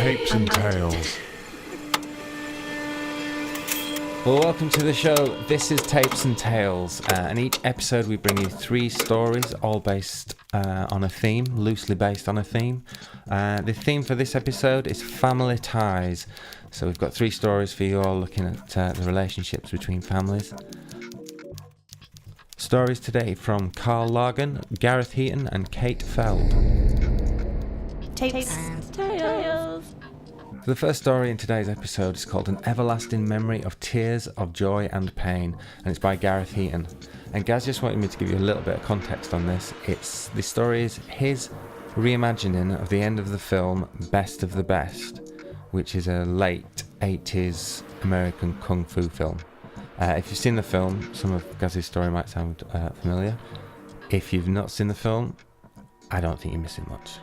Tapes and Tales. Well, welcome to the show. This is Tapes and Tales, and each episode we bring you 3 stories, all based on a theme, loosely based on a theme. The theme for this episode is family ties. So we've got 3 stories for you all looking at the relationships between families. Stories today from Karl, Largen, Gareth, Heaton and Kate Feld. Tapes and Tales. The first story in today's episode is called An Everlasting Memory of Tears of Joy and Pain, and it's by Gareth Heaton. And Gaz just wanted me to give you a little bit of context on this. The story is his reimagining of the end of the film Best of the Best, which is a late 80s American kung fu film. If you've seen the film, some of Gaz's story might sound familiar. If you've not seen the film, I don't think you're missing much.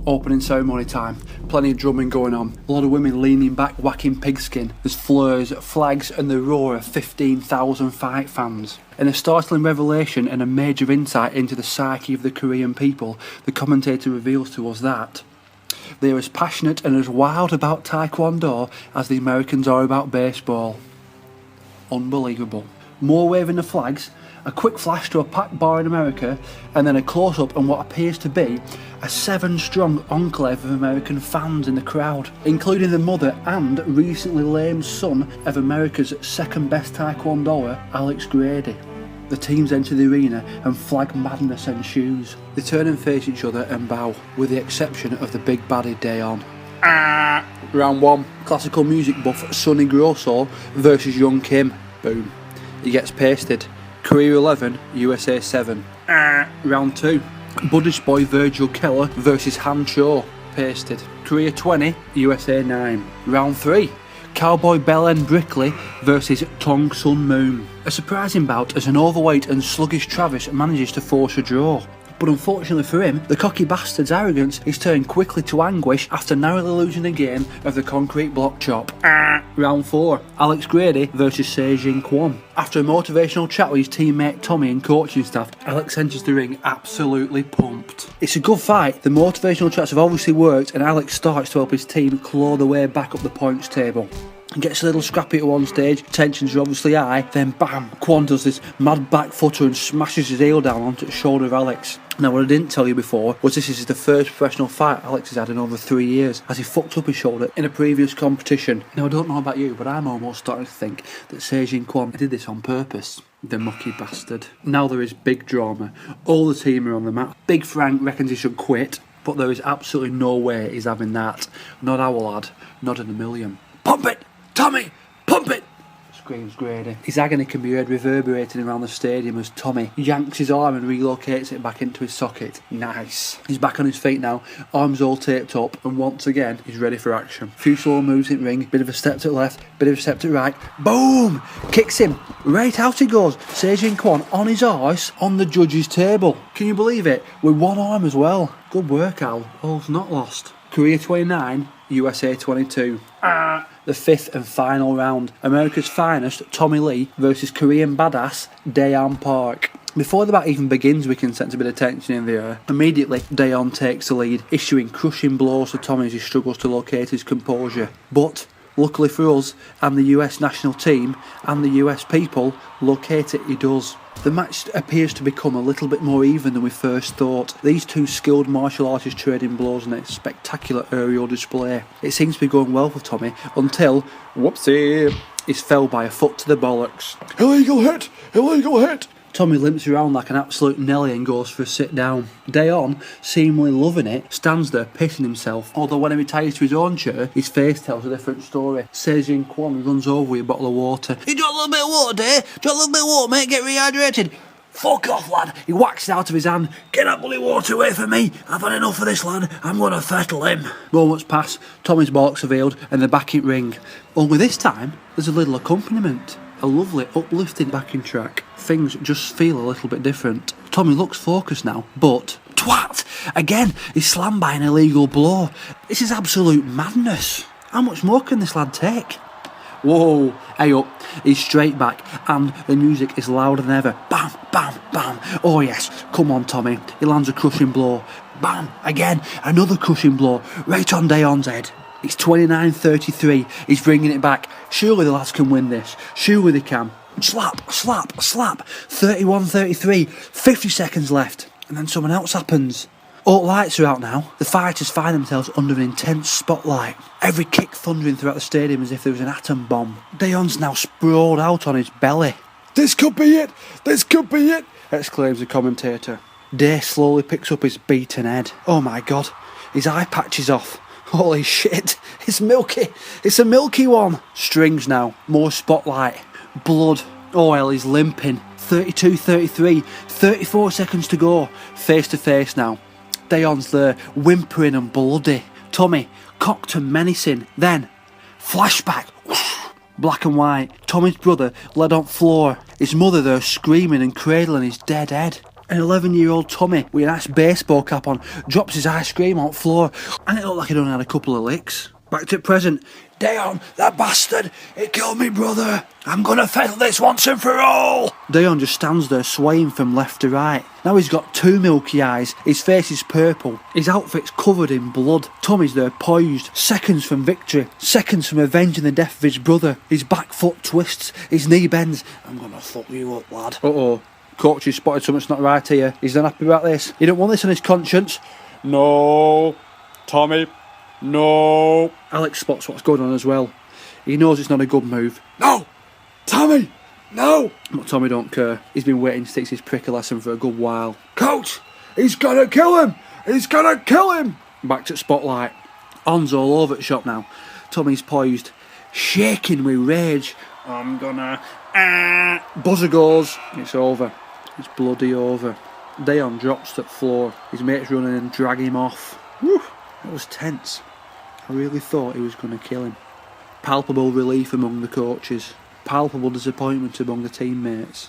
Opening ceremony time. Plenty of drumming going on. A lot of women leaning back, whacking pigskin. There's fleurs, flags, and the roar of 15,000 fight fans. In a startling revelation and a major insight into the psyche of the Korean people, the commentator reveals to us that they are as passionate and as wild about Taekwondo as the Americans are about baseball. Unbelievable. More waving the flags, a quick flash to a packed bar in America, and then a close-up on what appears to be a 7-strong enclave of American fans in the crowd, including the mother and recently lamed son of America's second-best Taekwondoer, Alex Grady. The teams enter the arena and flag madness ensues. They turn and face each other and bow, with the exception of the big baddie Daeon. Round 1, classical music buff Sonny Grosso versus Young Kim. Boom. He gets pasted. Korea 11, USA 7. Round 2, Buddhist boy Virgil Keller versus Han Cho. Pasted. Korea 20, USA 9. Round 3, Cowboy Belen Brickley versus Tong Sun Moon. A surprising bout as an overweight and sluggish Travis manages to force a draw. But unfortunately for him, the cocky bastard's arrogance is turned quickly to anguish after narrowly losing a game of the concrete block chop. Round 4, Alex Grady versus Se-Jin Kwon. After a motivational chat with his teammate Tommy and coaching staff, Alex enters the ring absolutely pumped. It's a good fight, the motivational chats have obviously worked, and Alex starts to help his team claw their way back up the points table. And gets a little scrappy at one stage, tensions are obviously high, then bam, Kwon does this mad back footer and smashes his heel down onto the shoulder of Alex. Now what I didn't tell you before was this is the first professional fight Alex has had in over 3 years, as he fucked up his shoulder in a previous competition. Now I don't know about you, but I'm almost starting to think that Se-Jin Kwon did this on purpose. The mucky bastard. Now there is big drama. All the team are on the mat. Big Frank reckons he should quit, but there is absolutely no way he's having that. Not our lad, not in a million. Pump it! Tommy, pump it! Screams Grady. His agony can be heard reverberating around the stadium as Tommy yanks his arm and relocates it back into his socket. Nice. He's back on his feet now, arms all taped up, and once again he's ready for action. Few slow moves in ring, bit of a step to the left, bit of a step to the right. Boom! Kicks him. Right out he goes. Se-Jin Kwon on his arse on the judge's table. Can you believe it? With one arm as well. Good work, Al. All's not lost. Korea 29, USA 22. The 5th and final round. America's finest, Tommy Lee, versus Korean badass, Daeon Park. Before the battle even begins, we can sense a bit of tension in the air. Immediately, Daeon takes the lead, issuing crushing blows to Tommy as he struggles to locate his composure. But luckily for us, and the US national team, and the US people, locate it he does. The match appears to become a little bit more even than we first thought. These two skilled martial artists trading blows in a spectacular aerial display. It seems to be going well for Tommy until, whoopsie, he's felled by a foot to the bollocks. Illegal hit! Illegal hit! Tommy limps around like an absolute Nelly and goes for a sit down. Daeon, seemingly loving it, stands there pissing himself. Although when he retires to his own chair, his face tells a different story. Se-Jin Kwon runs over with a bottle of water. You got a little bit of water, Day? Do you want a little bit of water, mate? Get rehydrated. Fuck off, lad. He whacks it out of his hand. Get that bloody water away from me. I've had enough of this, lad. I'm going to fettle him. Moments pass, Tommy's bollocks are veiled, and they're back in ring. Only this time, there's a little accompaniment. A lovely, uplifting backing track. Things just feel a little bit different. Tommy looks focused now, but twat! Again, he's slammed by an illegal blow. This is absolute madness. How much more can this lad take? Whoa, Hey up, he's straight back, and the music is louder than ever. Bam, bam, bam. Oh yes, come on Tommy. He lands a crushing blow. Bam, again, another crushing blow, right on Deon's head. It's 29-33, he's bringing it back. Surely the lads can win this. Surely they can. Slap, slap, slap. 31-33, 50 seconds left. And then something else happens. All lights are out now. The fighters find themselves under an intense spotlight. Every kick thundering throughout the stadium as if there was an atom bomb. Deon's now sprawled out on his belly. "This could be it! This could be it!" exclaims the commentator. Day slowly picks up his beaten head. Oh my god, his eye patch is off. Holy shit, it's milky. It's a milky one. Strings now, more spotlight. Blood. Oh hell, he's limping. 32-33, 34 seconds to go. Face to face now. Deon's there, whimpering and bloody. Tommy, cocked and menacing. Then, flashback. Black and white. Tommy's brother led on floor. His mother there screaming and cradling his dead head. An 11-year-old Tommy with an nice baseball cap on drops his ice cream on the floor, and it looked like he'd only had a couple of licks. Back to present. "Deon, that bastard, he killed me brother. I'm gonna settle this once and for all." Deon just stands there swaying from left to right. Now he's got two milky eyes, his face is purple, his outfit's covered in blood. Tommy's there poised, seconds from victory, seconds from avenging the death of his brother. His back foot twists, his knee bends. "I'm gonna fuck you up, lad." Uh-oh. Coach has spotted something's not right here. He's not happy about this. He don't want this on his conscience. "No, Tommy, no." Alex spots what's going on as well. He knows it's not a good move. "No, Tommy, no." But Tommy don't care. He's been waiting to take his pricker lesson for a good while. "Coach, he's gonna kill him. He's gonna kill him." Back to spotlight. On's all over the shop now. Tommy's poised, shaking with rage. "I'm gonna..." Buzzer goes. It's over. It's bloody over. Deon drops to the floor. His mates run in and drag him off. Whew, that was tense. I really thought he was going to kill him. Palpable relief among the coaches. Palpable disappointment among the teammates.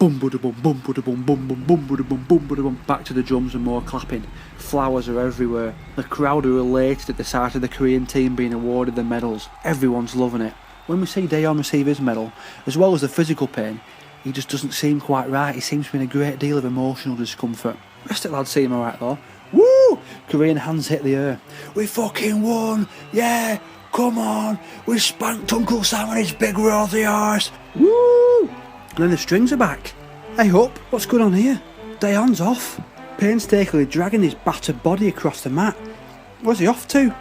Bum bada bum, bum bada bum, bum bum, bum bada bum, bum bada bum. Back to the drums and more clapping. Flowers are everywhere. The crowd are elated at the sight of the Korean team being awarded the medals. Everyone's loving it. When we see Deon receive his medal, as well as the physical pain, he just doesn't seem quite right. He seems to be in a great deal of emotional discomfort. Rest of the lads seem alright though. Woo! Korean hands hit the air. "We fucking won! Yeah! Come on! We spanked Uncle Sam and his big rothy arse! Woo!" And then the strings are back. Hey up, what's going on here? Deon's off. Painstakingly dragging his battered body across the mat. Where's he off to?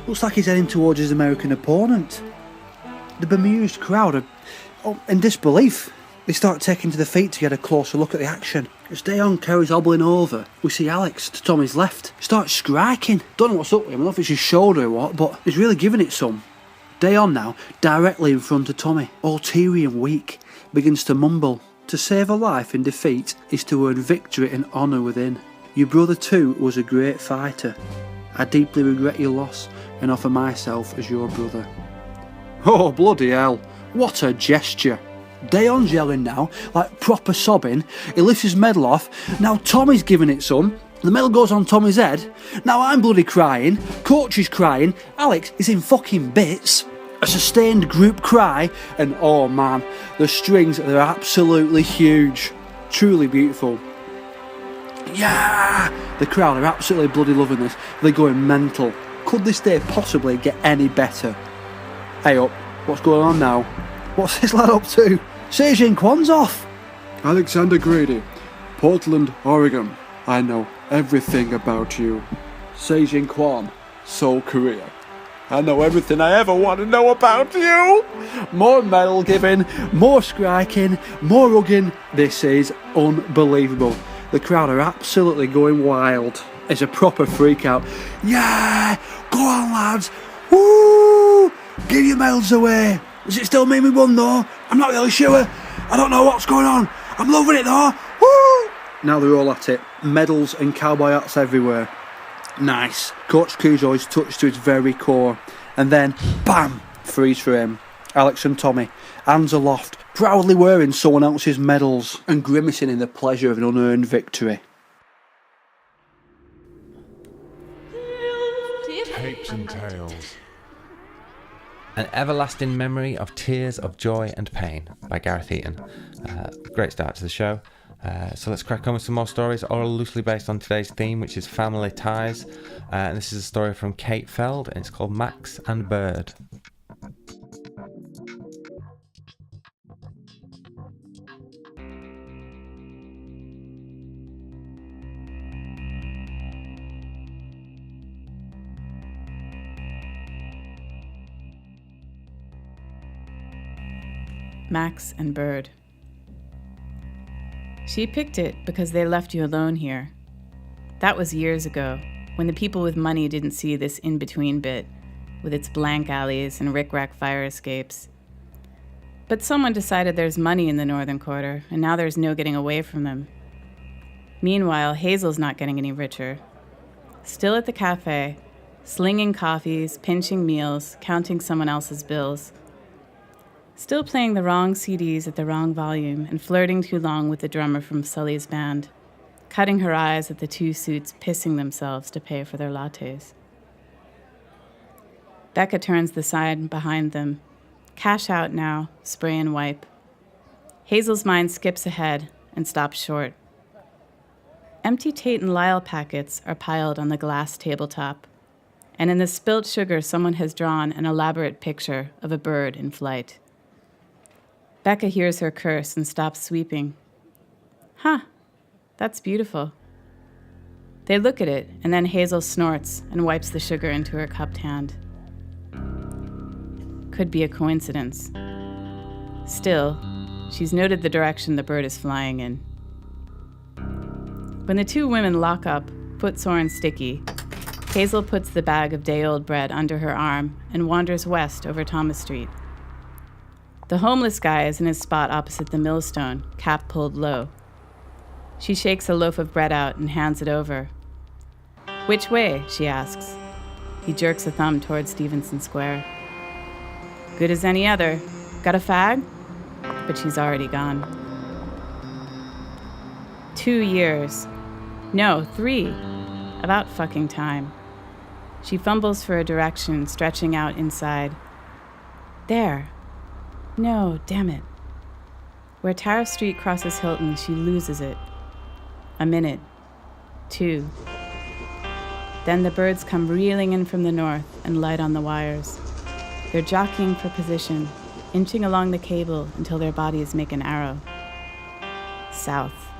Looks like he's heading towards his American opponent. The bemused crowd are in disbelief. They start taking to their feet to get a closer look at the action. As Deon carries hobbling over, we see Alex to Tommy's left start striking. Don't know what's up with him, I don't know if it's his shoulder or what, but he's really giving it some. Deon now, directly in front of Tommy, all teary and weak, begins to mumble. "To save a life in defeat is to earn victory and honour within. Your brother too was a great fighter. I deeply regret your loss and offer myself as your brother." Oh, bloody hell. What a gesture. Deon's yelling now, like proper sobbing. He lifts his medal off. Now Tommy's giving it some. The medal goes on Tommy's head. Now I'm bloody crying. Coach is crying. Alex is in fucking bits. A sustained group cry. And oh man, the strings, they're absolutely huge. Truly beautiful. Yeah! The crowd are absolutely bloody loving this. They're going mental. Could this day possibly get any better? Hey up, what's going on now? What's this lad up to? Seijin Kwan's off! "Alexander Grady, Portland, Oregon. I know everything about you. Seijin Kwan, Seoul, Korea. I know everything I ever want to know about you." More medal giving, more striking, more hugging. This is unbelievable. The crowd are absolutely going wild. It's a proper freak out. "Yeah! Go on lads! Woo! Give your medals away! Does it still mean we won though? I'm not really sure. I don't know what's going on. I'm loving it though. Woo!" Now they're all at it. Medals and cowboy hats everywhere. Nice. Coach Kuzo is touched to his very core. And then, bam! Freeze for him. Alex and Tommy, hands aloft, proudly wearing someone else's medals and grimacing in the pleasure of an unearned victory. Tapes and Tales. An Everlasting Memory of Tears of Joy and Pain by Gareth Heaton. Great start to the show. So let's crack on with some more stories, all loosely based on today's theme, which is family ties. And this is a story from Kate Feld, and it's called Max and Bird. Max and Bird. She picked it because they left you alone here. That was years ago, when the people with money didn't see this in-between bit, with its blank alleys and rick-rack fire escapes. But someone decided there's money in the Northern Quarter, and now there's no getting away from them. Meanwhile, Hazel's not getting any richer. Still at the cafe, slinging coffees, pinching meals, counting someone else's bills. Still playing the wrong CDs at the wrong volume and flirting too long with the drummer from Sully's band, cutting her eyes at the two suits pissing themselves to pay for their lattes. Becca turns the sign behind them. Cash out now, spray and wipe. Hazel's mind skips ahead and stops short. Empty Tate and Lyle packets are piled on the glass tabletop, and in the spilt sugar someone has drawn an elaborate picture of a bird in flight. Becca hears her curse and stops sweeping. Huh, that's beautiful. They look at it, and then Hazel snorts and wipes the sugar into her cupped hand. Could be a coincidence. Still, she's noted the direction the bird is flying in. When the two women lock up, footsore and sticky, Hazel puts the bag of day-old bread under her arm and wanders west over Thomas Street. The homeless guy is in his spot opposite the millstone, cap pulled low. She shakes a loaf of bread out and hands it over. Which way? She asks. He jerks a thumb toward Stevenson Square. Good as any other. Got a fag? But she's already gone. 2 years. No, 3. About fucking time. She fumbles for a direction, stretching out inside. There. No, damn it. Where Tariff Street crosses Hilton, she loses it. A minute. 2. Then the birds come reeling in from the north and light on the wires. They're jockeying for position, inching along the cable until their bodies make an arrow. South.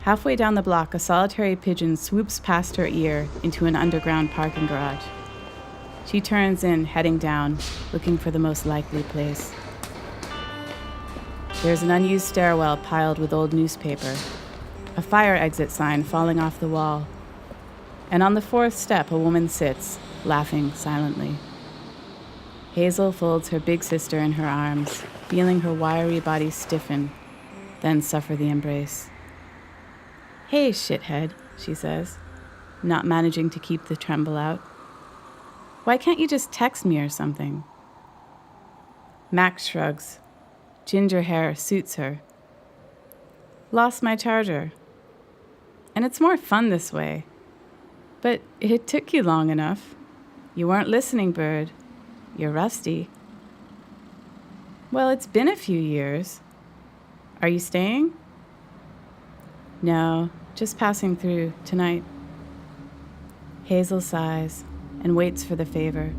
Halfway down the block, a solitary pigeon swoops past her ear into an underground parking garage. She turns in, heading down, looking for the most likely place. There's an unused stairwell piled with old newspaper, a fire exit sign falling off the wall, and on the 4th step a woman sits, laughing silently. Hazel folds her big sister in her arms, feeling her wiry body stiffen, then suffer the embrace. Hey, shithead, she says, not managing to keep the tremble out. Why can't you just text me or something? Max shrugs. Ginger hair suits her. Lost my charger. And it's more fun this way. But it took you long enough. You weren't listening, Bird. You're rusty. Well, it's been a few years. Are you staying? No, just passing through tonight. Hazel sighs and waits for the favor.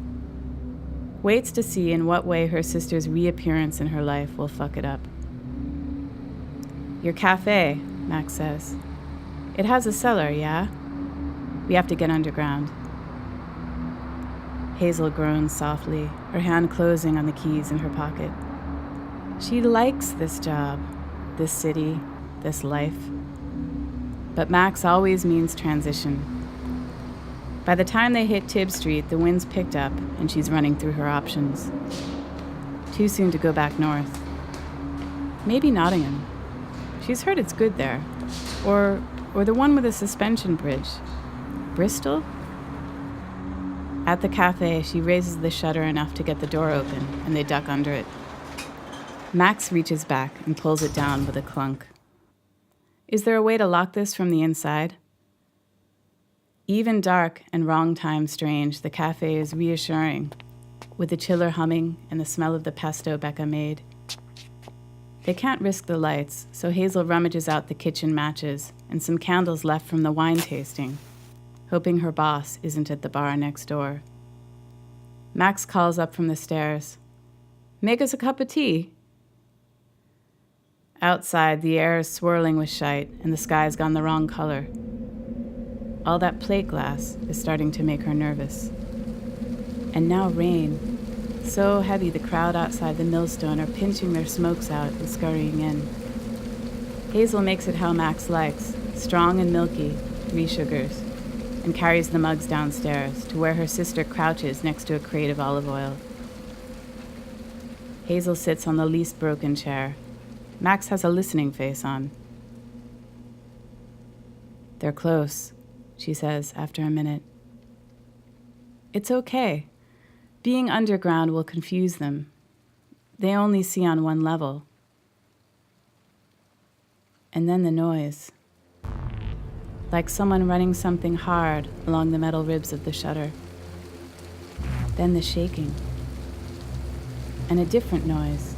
Waits to see in what way her sister's reappearance in her life will fuck it up. Your cafe, Max says. It has a cellar, yeah? We have to get underground. Hazel groans softly, her hand closing on the keys in her pocket. She likes this job, this city, this life. But Max always means transition. By the time they hit Tibb Street, the wind's picked up and she's running through her options. Too soon to go back north. Maybe Nottingham. She's heard it's good there. Or the one with a suspension bridge. Bristol? At the cafe, she raises the shutter enough to get the door open, and they duck under it. Max reaches back and pulls it down with a clunk. Is there a way to lock this from the inside? Even dark and wrong time strange, the cafe is reassuring. with the chiller humming and the smell of the pesto Becca made. They can't risk the lights, so Hazel rummages out the kitchen matches and some candles left from the wine tasting, hoping her boss isn't at the bar next door. Max calls up from the stairs. "Make us a cup of tea." Outside, the air is swirling with shite and the sky's gone the wrong color. All that plate glass is starting to make her nervous. And now rain. So heavy the crowd outside the millstone are pinching their smokes out and scurrying in. Hazel makes it how Max likes, strong and milky, 3 sugars, and carries the mugs downstairs to where her sister crouches next to a crate of olive oil. Hazel sits on the least broken chair. Max has a listening face on. "They're close," she says after a minute. "It's okay. Being underground will confuse them. They only see on one level." And then the noise. Like someone running something hard along the metal ribs of the shutter. Then the shaking. And a different noise,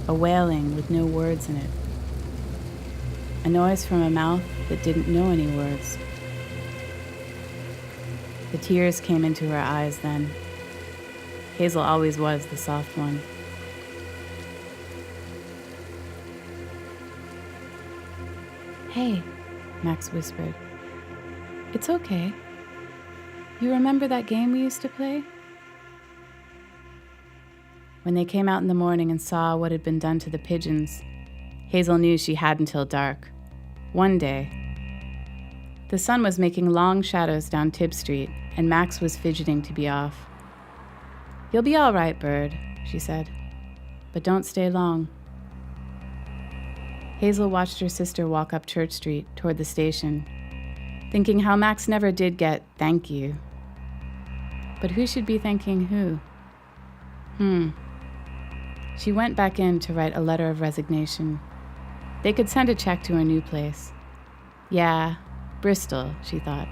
a wailing with no words in it. A noise from a mouth that didn't know any words. The tears came into her eyes then. Hazel always was the soft one. "Hey," Max whispered. "It's okay. You remember that game we used to play?" When they came out in the morning and saw what had been done to the pigeons, Hazel knew she had until dark. One day. The sun was making long shadows down Tib Street, and Max was fidgeting to be off. "You'll be all right, Bird," she said. "But don't stay long." Hazel watched her sister walk up Church Street toward the station, thinking how Max never did get "thank you." But who should be thanking who? She went back in to write a letter of resignation. They could send a check to her new place. Yeah, Bristol, she thought.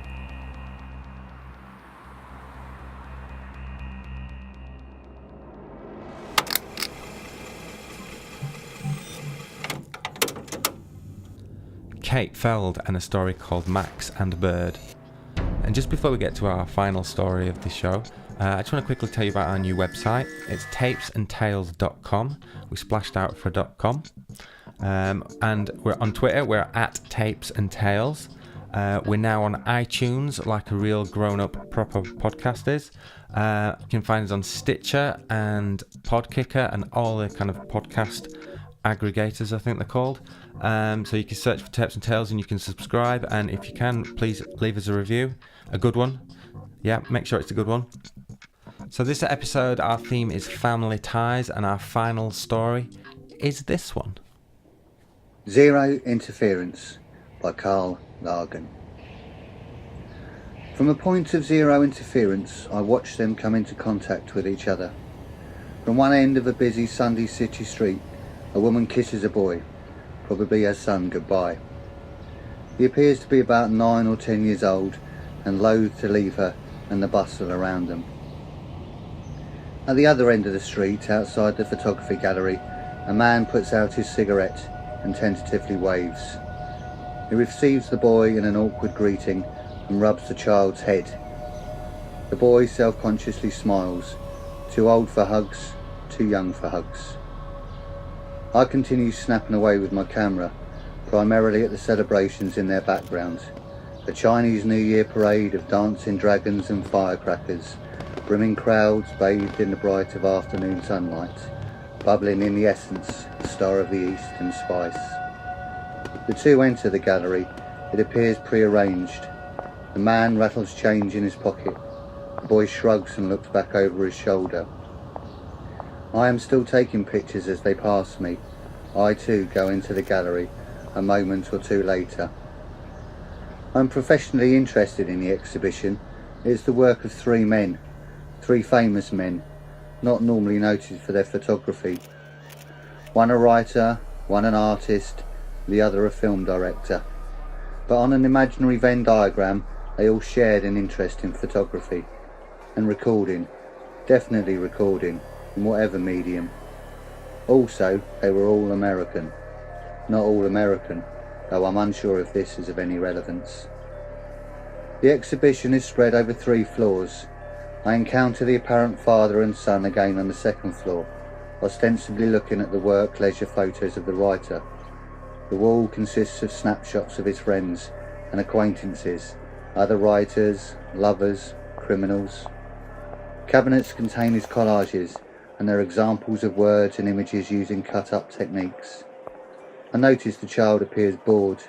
Kate Feld and a story called Max and Bird. And just before we get to our final story of the show, I just want to quickly tell you about our new website. It's tapesandtales.com. We splashed out for .com. And we're on Twitter, we're at tapesandtales. We're now on iTunes, like a real grown-up proper podcast is. You can find us on Stitcher and Podkicker and all the kind of podcast aggregators, I think they're called. So you can search for Tapes and Tales and you can subscribe, and if you can, please leave us a review, a good one. Yeah, make sure it's a good one. So this episode, our theme is family ties, and our final story is this one. Zero Interference by Karl, Largen. From a point of zero interference, I watched them come into contact with each other. From one end of a busy Sunday city street, a woman kisses a boy, probably her son, goodbye. He appears to be about 9 or 10 years old and loath to leave her and the bustle around them. At the other end of the street, outside the photography gallery, a man puts out his cigarette and tentatively waves. He receives the boy in an awkward greeting and rubs the child's head. The boy self-consciously smiles, too old for hugs, too young for hugs. I continue snapping away with my camera, primarily at the celebrations in their background. A Chinese New Year parade of dancing dragons and firecrackers, brimming crowds bathed in the bright of afternoon sunlight, bubbling in the essence, the star of the east and spice. The two enter the gallery. It appears prearranged. The man rattles change in his pocket. The boy shrugs and looks back over his shoulder. I am still taking pictures as they pass me. I too go into the gallery a moment or two later. I'm professionally interested in the exhibition. It's the work of 3 men, 3 famous men, not normally noted for their photography. One a writer, one an artist, the other a film director. But on an imaginary Venn diagram, they all shared an interest in photography and recording, Definitely recording, in whatever medium. Also, they were all American. Not all American, though I'm unsure if this is of any relevance. The exhibition is spread over 3 floors. I encounter the apparent father and son again on the 2nd floor, ostensibly looking at the work leisure photos of the writer. The wall consists of snapshots of his friends and acquaintances, other writers, lovers, criminals. Cabinets contain his collages, and there are examples of words and images using cut-up techniques. I notice the child appears bored.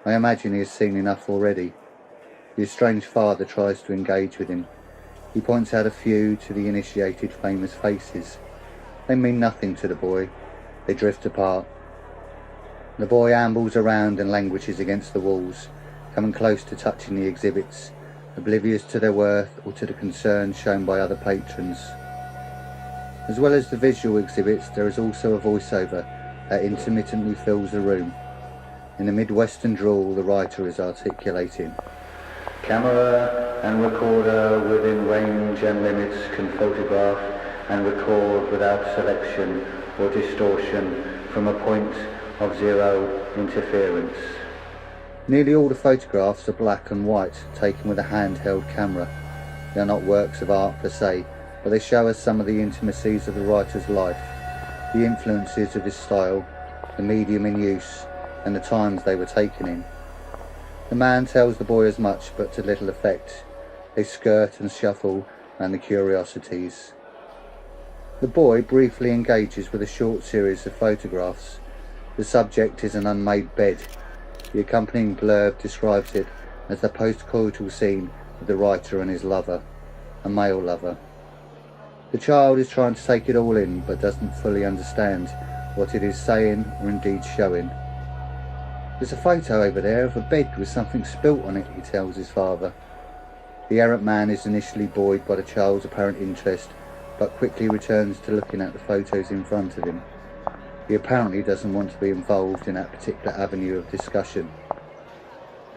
I imagine he has seen enough already. The estranged father tries to engage with him. He points out a few to the initiated famous faces. They mean nothing to the boy. They drift apart. The boy ambles around and languishes against the walls, coming close to touching the exhibits, oblivious to their worth or to the concern shown by other patrons. As well as the visual exhibits, there is also a voiceover that intermittently fills the room. In the Midwestern drawl, the writer is articulating. Camera and recorder within range and limits can photograph and record without selection or distortion from a point of zero interference. Nearly all the photographs are black and white, taken with a handheld camera. They are not works of art per se, but they show us some of the intimacies of the writer's life, the influences of his style, the medium in use, and the times they were taken in. The man tells the boy as much, but to little effect. They skirt and shuffle round the curiosities. The boy briefly engages with a short series of photographs. The subject is an unmade bed. The accompanying blurb describes it as the post-coital scene with the writer and his lover, a male lover. The child is trying to take it all in, but doesn't fully understand what it is saying or indeed showing. There's a photo over there of a bed with something spilt on it, he tells his father. The errant man is initially buoyed by the child's apparent interest, but quickly returns to looking at the photos in front of him. He apparently doesn't want to be involved in that particular avenue of discussion.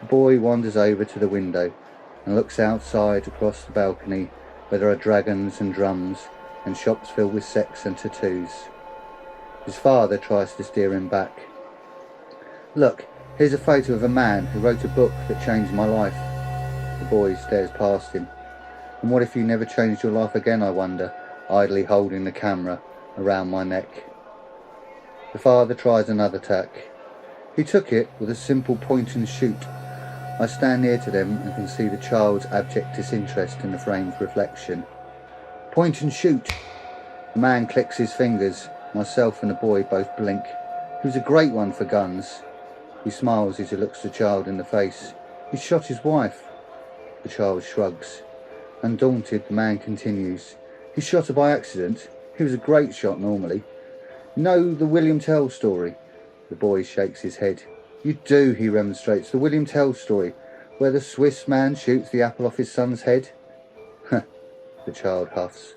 The boy wanders over to the window and looks outside across the balcony where there are dragons and drums and shops filled with sex and tattoos. His father tries to steer him back. Look, here's a photo of a man who wrote a book that changed my life. The boy stares past him. And what if you never changed your life again, I wonder, idly holding the camera around my neck. The father tries another tack. He took it with a simple point and shoot. I stand near to them and can see the child's abject disinterest in the frame's reflection. Point and shoot. The man clicks his fingers. Myself and the boy both blink. He was a great one for guns. He smiles as he looks the child in the face. He shot his wife. The child shrugs. Undaunted, the man continues. He shot her by accident. He was a great shot normally. You know the William Tell story? The boy shakes his head. You do, he remonstrates. The William Tell story, where the Swiss man shoots the apple off his son's head. The child huffs.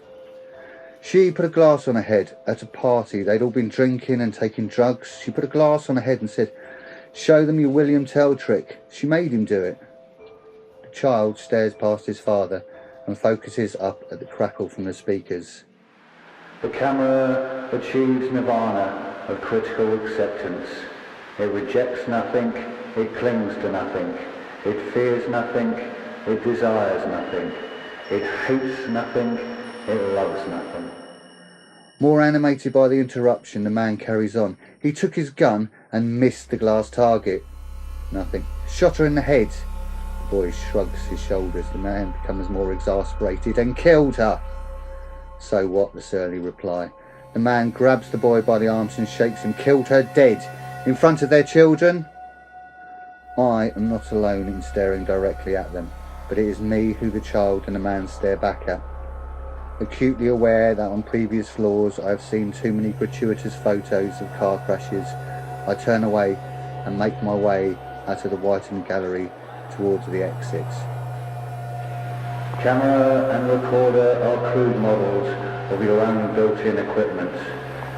She put a glass on her head at a party. They'd all been drinking and taking drugs. She put a glass on her head and said, "Show them your William Tell trick." She made him do it. The child stares past his father and focuses up at the crackle from the speakers. The camera achieves nirvana of critical acceptance. It rejects nothing, it clings to nothing, it fears nothing, it desires nothing, it hates nothing, it loves nothing. More animated by the interruption, the man carries on. He took his gun and missed the glass target. Nothing. Shot her in the head. The boy shrugs his shoulders. The man becomes more exasperated. And killed her. So what, the surly reply. The man grabs the boy by the arms and shakes him. Killed her dead. In front of their children? I am not alone in staring directly at them, but it is me who the child and the man stare back at. Acutely aware that on previous floors I have seen too many gratuitous photos of car crashes, I turn away and make my way out of the whitened gallery towards the exits. Camera and recorder are crude models of your own built-in equipment.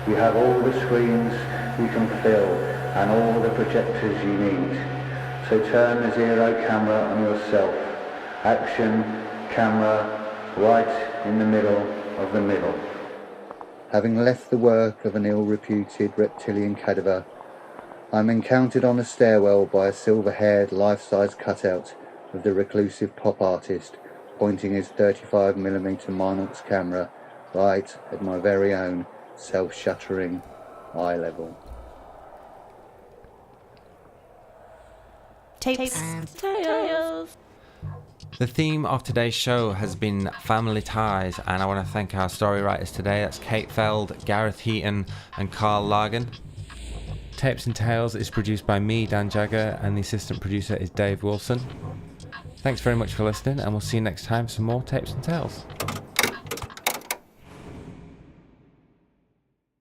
You have all the screens you can fill and all the projectors you need. So turn the zero camera on yourself. Action, camera, right in the middle, of the middle. Having left the work of an ill-reputed reptilian cadaver, I'm encountered on a stairwell by a silver-haired, life-size cutout of the reclusive pop artist, pointing his 35mm Minox camera right at my very own self-shuttering eye level. Tapes and Tales. The theme of today's show has been family ties, and I want to thank our story writers today. That's Kate Feld, Gareth Heaton and Karl Largen. Tapes and Tales is produced by me, Dan Jagger, and the assistant producer is Dave Wilson. Thanks very much for listening, and we'll see you next time for some more Tapes and Tales.